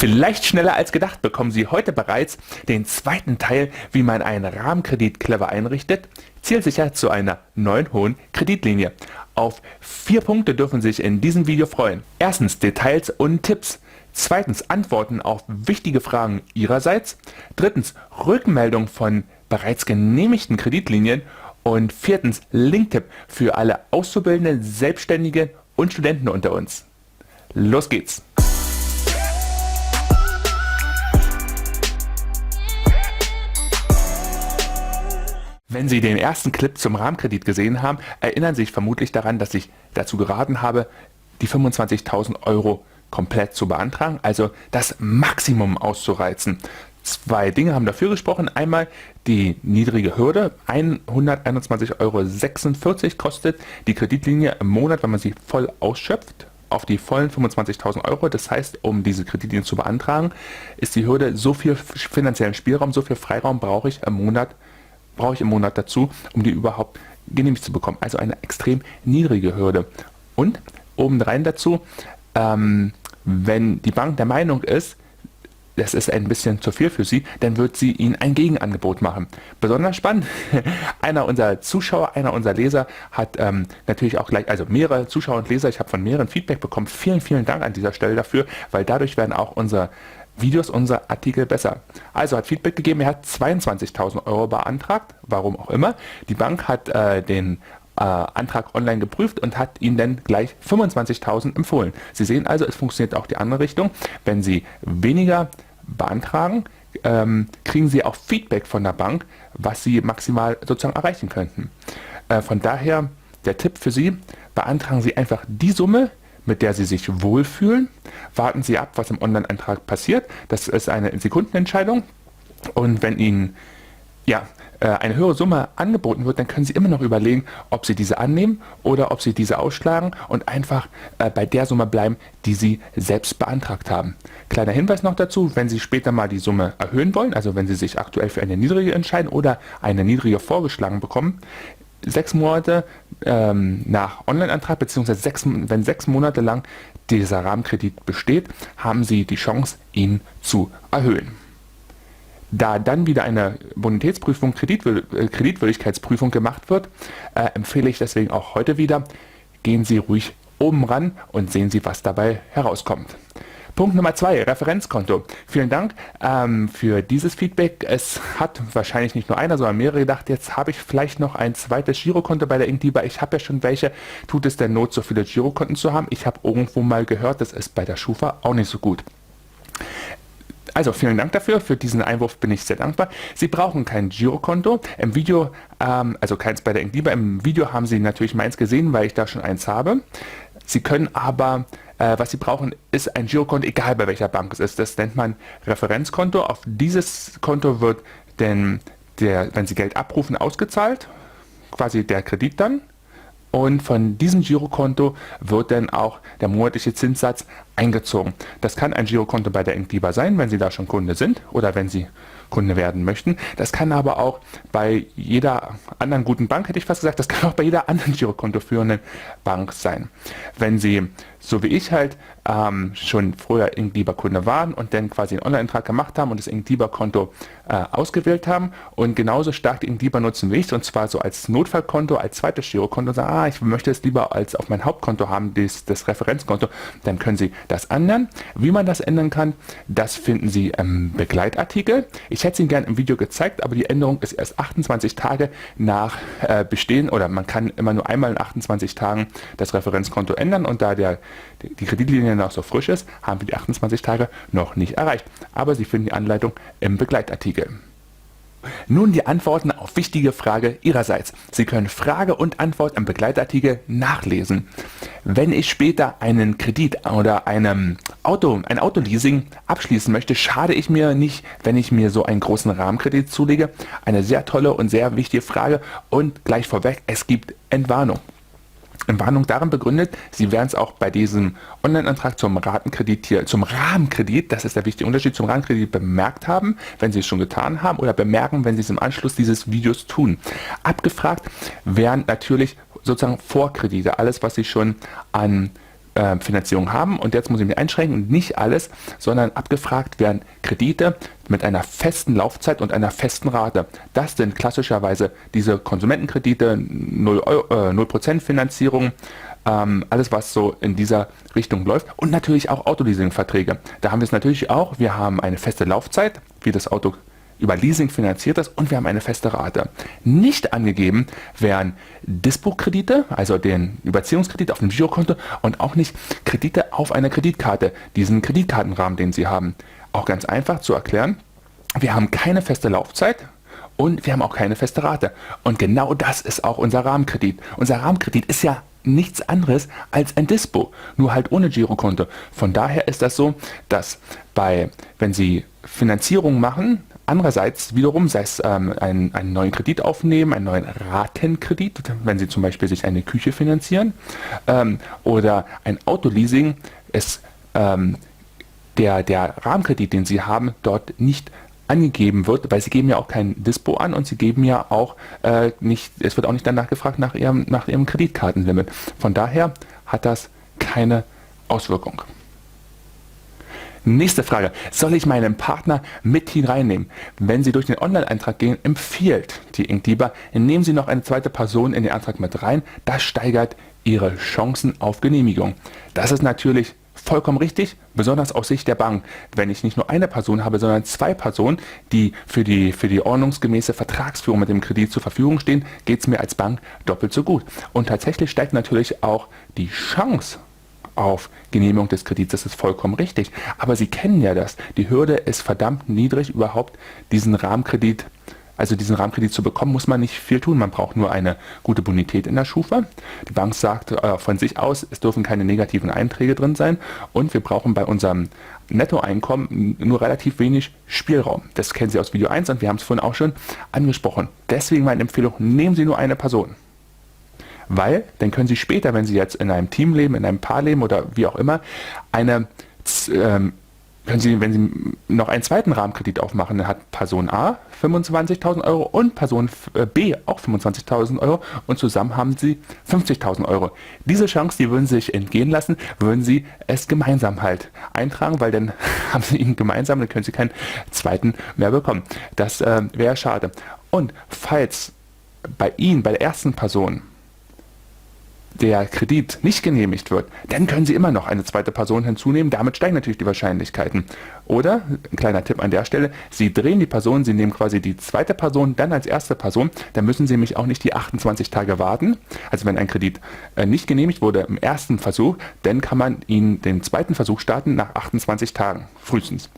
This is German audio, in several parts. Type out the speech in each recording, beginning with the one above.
Vielleicht schneller als gedacht bekommen Sie heute bereits den zweiten Teil, wie man einen Rahmenkredit clever einrichtet, zielsicher zu einer neuen hohen Kreditlinie. Auf 4 Punkte dürfen Sie sich in diesem Video freuen. Erstens Details und Tipps. Zweitens Antworten auf wichtige Fragen Ihrerseits. Drittens Rückmeldung von bereits genehmigten Kreditlinien. Und viertens Linktipp für alle Auszubildenden, Selbstständigen und Studenten unter uns. Los geht's! Wenn Sie den ersten Clip zum Rahmenkredit gesehen haben, erinnern Sie sich vermutlich daran, dass ich dazu geraten habe, die 25.000 Euro komplett zu beantragen, also das Maximum auszureizen. 2 Dinge haben dafür gesprochen. Einmal die niedrige Hürde, 121,46 Euro kostet die Kreditlinie im Monat, wenn man sie voll ausschöpft, auf die vollen 25.000 Euro. Das heißt, um diese Kreditlinie zu beantragen, ist die Hürde so viel finanziellen Spielraum, so viel Freiraum brauche ich im Monat dazu, um die überhaupt genehmigt zu bekommen. Also eine extrem niedrige Hürde. Und obendrein dazu, wenn die Bank der Meinung ist, das ist ein bisschen zu viel für Sie, dann wird sie Ihnen ein Gegenangebot machen. Besonders spannend, einer unserer Zuschauer, einer unserer Leser hat natürlich auch gleich, also mehrere Zuschauer und Leser, ich habe von mehreren Feedback bekommen. Vielen, vielen Dank an dieser Stelle dafür, weil dadurch werden auch unsere Videos, unsere Artikel besser. Also hat Feedback gegeben, er hat 22.000 Euro beantragt, warum auch immer. Die Bank hat den Antrag online geprüft und hat Ihnen dann gleich 25.000 empfohlen. Sie sehen also, es funktioniert auch die andere Richtung. Wenn Sie weniger beantragen, kriegen Sie auch Feedback von der Bank, was Sie maximal sozusagen erreichen könnten. Von daher der Tipp für Sie, beantragen Sie einfach die Summe, mit der Sie sich wohlfühlen. Warten Sie ab, was im Online-Antrag passiert. Das ist eine Sekundenentscheidung. Und wenn Ihnen eine höhere Summe angeboten wird, dann können Sie immer noch überlegen, ob Sie diese annehmen oder ob Sie diese ausschlagen und einfach bei der Summe bleiben, die Sie selbst beantragt haben. Kleiner Hinweis noch dazu, wenn Sie später mal die Summe erhöhen wollen, also wenn Sie sich aktuell für eine niedrige entscheiden oder eine niedrige vorgeschlagen bekommen, 6 Monate nach Online-Antrag, beziehungsweise wenn 6 Monate lang dieser Rahmenkredit besteht, haben Sie die Chance, ihn zu erhöhen. Da dann wieder eine Bonitätsprüfung, Kreditwürdigkeitsprüfung gemacht wird, empfehle ich deswegen auch heute wieder, gehen Sie ruhig oben ran und sehen Sie, was dabei herauskommt. Punkt Nummer 2, Referenzkonto. Vielen Dank für dieses Feedback. Es hat wahrscheinlich nicht nur einer, sondern mehrere gedacht, jetzt habe ich vielleicht noch ein zweites Girokonto bei der Inkdiba. Ich habe ja schon welche. Tut es denn Not, so viele Girokonten zu haben? Ich habe irgendwo mal gehört, das ist bei der Schufa auch nicht so gut. Also vielen Dank dafür, für diesen Einwurf bin ich sehr dankbar. Sie brauchen kein Girokonto. Im Video, also keins bei der Inkdiba, im Video haben Sie natürlich meins gesehen, weil ich da schon eins habe. Sie können aber, was Sie brauchen, ist ein Girokonto, egal bei welcher Bank es ist. Das nennt man Referenzkonto. Auf dieses Konto wird denn wenn Sie Geld abrufen, ausgezahlt, quasi der Kredit dann. Und von diesem Girokonto wird dann auch der monatliche Zinssatz eingezogen. Das kann ein Girokonto bei der Inkdiba sein, wenn Sie da schon Kunde sind oder wenn Sie Kunde werden möchten. Das kann aber auch bei jeder anderen guten Bank, hätte ich fast gesagt, das kann auch bei jeder anderen Girokonto führenden Bank sein. Wenn Sie, so wie ich halt, schon früher Inkdiba-Kunde waren und dann quasi einen Online-Antrag gemacht haben und das Inkdiba-Konto ausgewählt haben und genauso stark die Inkdiba nutzen wie ich, und zwar so als Notfallkonto, als zweites Girokonto und sagen, ich möchte es lieber als auf mein Hauptkonto haben, das Referenzkonto, dann können Sie das ändern. Wie man das ändern kann, das finden Sie im Begleitartikel. Ich hätte es Ihnen gerne im Video gezeigt, aber die Änderung ist erst 28 Tage nach Bestehen, oder man kann immer nur einmal in 28 Tagen das Referenzkonto ändern, und da die Kreditlinie noch so frisch ist, haben wir die 28 Tage noch nicht erreicht. Aber Sie finden die Anleitung im Begleitartikel. Nun die Antworten auf wichtige Frage Ihrerseits. Sie können Frage und Antwort im Begleitartikel nachlesen. Wenn ich später einen Kredit oder ein Autoleasing abschließen möchte, schade ich mir nicht, wenn ich mir so einen großen Rahmenkredit zulege. Eine sehr tolle und sehr wichtige Frage, und gleich vorweg, es gibt Entwarnung. Entwarnung darin begründet, Sie werden es auch bei diesem Online-Antrag zum Rahmenkredit, das ist der wichtige Unterschied, zum Rahmenkredit bemerkt haben, wenn Sie es schon getan haben, oder bemerken, wenn Sie es im Anschluss dieses Videos tun. Abgefragt werden natürlich sozusagen Vorkredite, alles, was Sie schon an Finanzierung haben und jetzt muss ich mich einschränken und nicht alles, sondern abgefragt werden Kredite mit einer festen Laufzeit und einer festen Rate. Das sind klassischerweise diese Konsumentenkredite, 0% Finanzierung, alles was so in dieser Richtung läuft und natürlich auch Autoleasing-Verträge. Da haben wir es natürlich auch, wir haben eine feste Laufzeit, wie das Auto über Leasing finanziert ist und wir haben eine feste Rate. Nicht angegeben wären Dispo-Kredite, also den Überziehungskredit auf dem Girokonto und auch nicht Kredite auf einer Kreditkarte, diesen Kreditkartenrahmen, den Sie haben. Auch ganz einfach zu erklären, wir haben keine feste Laufzeit und wir haben auch keine feste Rate. Und genau das ist auch unser Rahmenkredit. Unser Rahmenkredit ist ja nichts anderes als ein Dispo, nur halt ohne Girokonto. Von daher ist das so, dass wenn Sie Finanzierung machen, andererseits wiederum, sei es einen neuen Kredit aufnehmen, einen neuen Ratenkredit, wenn Sie zum Beispiel sich eine Küche finanzieren, oder ein Autoleasing, ist der Rahmenkredit, den Sie haben, dort nicht angegeben wird, weil Sie geben ja auch kein Dispo an und Sie geben ja auch nicht, es wird auch nicht danach gefragt nach Ihrem Kreditkartenlimit. Von daher hat das keine Auswirkung. Nächste Frage. Soll ich meinen Partner mit hineinnehmen? Wenn Sie durch den Online-Eintrag gehen, empfiehlt die Inkdiba, nehmen Sie noch eine zweite Person in den Antrag mit rein. Das steigert Ihre Chancen auf Genehmigung. Das ist natürlich vollkommen richtig, besonders aus Sicht der Bank. Wenn ich nicht nur eine Person habe, sondern zwei Personen, die für die ordnungsgemäße Vertragsführung mit dem Kredit zur Verfügung stehen, geht es mir als Bank doppelt so gut. Und tatsächlich steigt natürlich auch die Chance auf Genehmigung des Kredits, das ist vollkommen richtig. Aber Sie kennen ja das. Die Hürde ist verdammt niedrig, überhaupt diesen Rahmenkredit zu bekommen, muss man nicht viel tun. Man braucht nur eine gute Bonität in der Schufa. Die Bank sagt von sich aus, es dürfen keine negativen Einträge drin sein und wir brauchen bei unserem Nettoeinkommen nur relativ wenig Spielraum. Das kennen Sie aus Video 1 und wir haben es vorhin auch schon angesprochen. Deswegen meine Empfehlung, nehmen Sie nur eine Person. Weil, dann können Sie später, wenn Sie jetzt in einem Team leben, in einem Paar leben oder wie auch immer, wenn Sie noch einen zweiten Rahmenkredit aufmachen, dann hat Person A 25.000 Euro und Person B auch 25.000 Euro und zusammen haben Sie 50.000 Euro. Diese Chance, die würden Sie sich entgehen lassen, würden Sie es gemeinsam halt eintragen, weil dann haben Sie ihn gemeinsam, dann können Sie keinen zweiten mehr bekommen. Das wäre schade. Und falls bei Ihnen, bei der ersten Person, der Kredit nicht genehmigt wird, dann können Sie immer noch eine zweite Person hinzunehmen. Damit steigen natürlich die Wahrscheinlichkeiten. Oder, ein kleiner Tipp an der Stelle, Sie drehen die Person, Sie nehmen quasi die zweite Person dann als erste Person. Dann müssen Sie nämlich auch nicht die 28 Tage warten. Also wenn ein Kredit nicht genehmigt wurde im ersten Versuch, dann kann man Ihnen den zweiten Versuch starten nach 28 Tagen frühestens.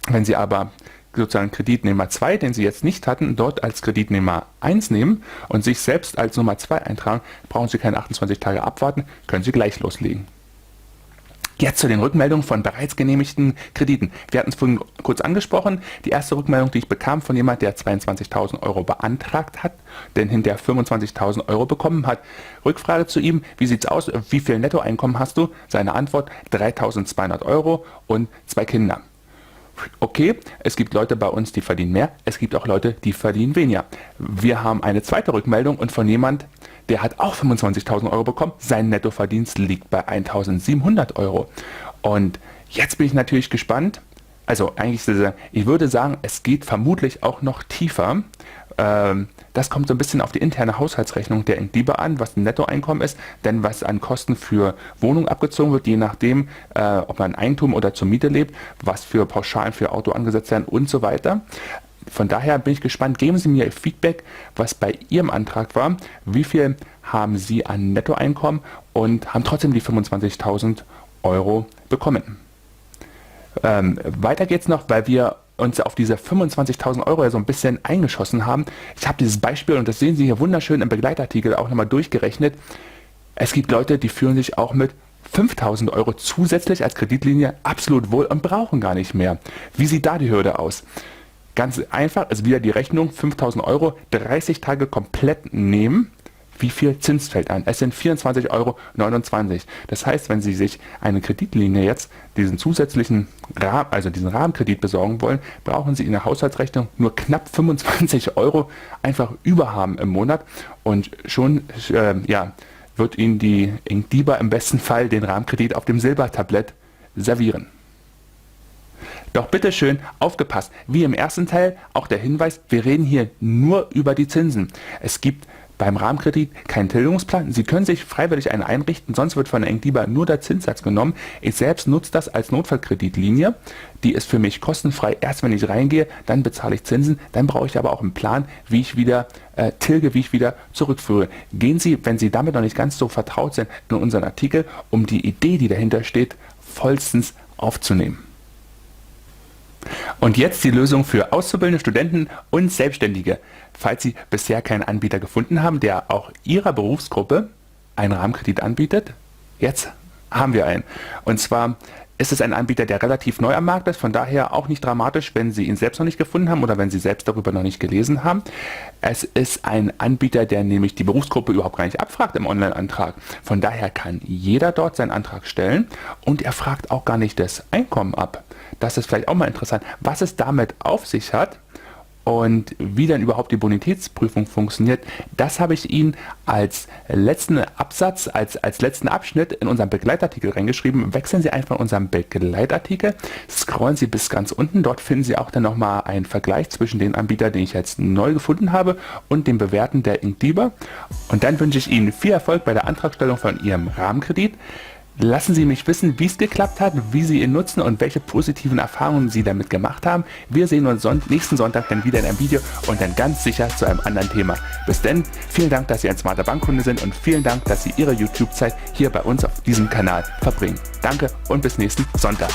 Wenn Sie aber sozusagen Kreditnehmer 2, den Sie jetzt nicht hatten, dort als Kreditnehmer 1 nehmen und sich selbst als Nummer 2 eintragen, brauchen Sie keine 28 Tage abwarten, können Sie gleich loslegen. Jetzt zu den Rückmeldungen von bereits genehmigten Krediten. Wir hatten es vorhin kurz angesprochen. Die erste Rückmeldung, die ich bekam von jemand, der 22.000 Euro beantragt hat, denn hinterher 25.000 Euro bekommen hat. Rückfrage zu ihm, wie sieht's aus? Wie viel Nettoeinkommen hast du? Seine Antwort, 3.200 Euro und 2 Kinder. Okay, es gibt Leute bei uns, die verdienen mehr, es gibt auch Leute, die verdienen weniger. Wir haben eine zweite Rückmeldung und von jemand, der hat auch 25.000 Euro bekommen, sein Nettoverdienst liegt bei 1.700 Euro. Und jetzt bin ich natürlich gespannt, also eigentlich, ich würde sagen, es geht vermutlich auch noch tiefer. Das kommt so ein bisschen auf die interne Haushaltsrechnung der Inkdiba an, was ein Nettoeinkommen ist, denn was an Kosten für Wohnung abgezogen wird, je nachdem, ob man Eigentum oder zur Miete lebt, was für Pauschalen für Auto angesetzt werden und so weiter. Von daher bin ich gespannt, geben Sie mir Ihr Feedback, was bei Ihrem Antrag war, wie viel haben Sie an Nettoeinkommen und haben trotzdem die 25.000 Euro bekommen. Weiter geht's noch, weil wir uns auf diese 25.000 Euro ja so ein bisschen eingeschossen haben. Ich habe dieses Beispiel, und das sehen Sie hier wunderschön im Begleitartikel auch nochmal durchgerechnet. Es gibt Leute, die fühlen sich auch mit 5.000 Euro zusätzlich als Kreditlinie absolut wohl und brauchen gar nicht mehr. Wie sieht da die Hürde aus? Ganz einfach, also wieder die Rechnung, 5.000 Euro, 30 Tage komplett nehmen. Wie viel Zins fällt an? Es sind 24,29 Euro. Das heißt, wenn Sie sich eine Kreditlinie jetzt, diesen zusätzlichen diesen Rahmenkredit besorgen wollen, brauchen Sie in der Haushaltsrechnung nur knapp 25 Euro einfach überhaben im Monat und schon wird Ihnen die InkDiba im besten Fall den Rahmenkredit auf dem Silbertablett servieren. Doch bitteschön, aufgepasst, wie im ersten Teil auch der Hinweis, wir reden hier nur über die Zinsen. Es gibt beim Rahmenkredit keinen Tilgungsplan. Sie können sich freiwillig einen einrichten, sonst wird von der InkDiba nur der Zinssatz genommen. Ich selbst nutze das als Notfallkreditlinie. Die ist für mich kostenfrei. Erst wenn ich reingehe, dann bezahle ich Zinsen. Dann brauche ich aber auch einen Plan, wie ich wieder tilge, wie ich wieder zurückführe. Gehen Sie, wenn Sie damit noch nicht ganz so vertraut sind, in unseren Artikel, um die Idee, die dahinter steht, vollstens aufzunehmen. Und jetzt die Lösung für Auszubildende, Studenten und Selbstständige. Falls Sie bisher keinen Anbieter gefunden haben, der auch Ihrer Berufsgruppe einen Rahmenkredit anbietet, jetzt haben wir einen. Und zwar ist es ein Anbieter, der relativ neu am Markt ist, von daher auch nicht dramatisch, wenn Sie ihn selbst noch nicht gefunden haben oder wenn Sie selbst darüber noch nicht gelesen haben. Es ist ein Anbieter, der nämlich die Berufsgruppe überhaupt gar nicht abfragt im Online-Antrag. Von daher kann jeder dort seinen Antrag stellen und er fragt auch gar nicht das Einkommen ab. Das ist vielleicht auch mal interessant, was es damit auf sich hat. Und wie dann überhaupt die Bonitätsprüfung funktioniert, das habe ich Ihnen als letzten Absatz, als letzten Abschnitt in unserem Begleitartikel reingeschrieben. Wechseln Sie einfach in unserem Begleitartikel, scrollen Sie bis ganz unten. Dort finden Sie auch dann nochmal einen Vergleich zwischen den Anbietern, den ich jetzt neu gefunden habe, und dem Bewährten der InkDiba. Und dann wünsche ich Ihnen viel Erfolg bei der Antragstellung von Ihrem Rahmenkredit. Lassen Sie mich wissen, wie es geklappt hat, wie Sie ihn nutzen und welche positiven Erfahrungen Sie damit gemacht haben. Wir sehen uns nächsten Sonntag dann wieder in einem Video und dann ganz sicher zu einem anderen Thema. Bis dann, vielen Dank, dass Sie ein smarter Bankkunde sind und vielen Dank, dass Sie Ihre YouTube-Zeit hier bei uns auf diesem Kanal verbringen. Danke und bis nächsten Sonntag.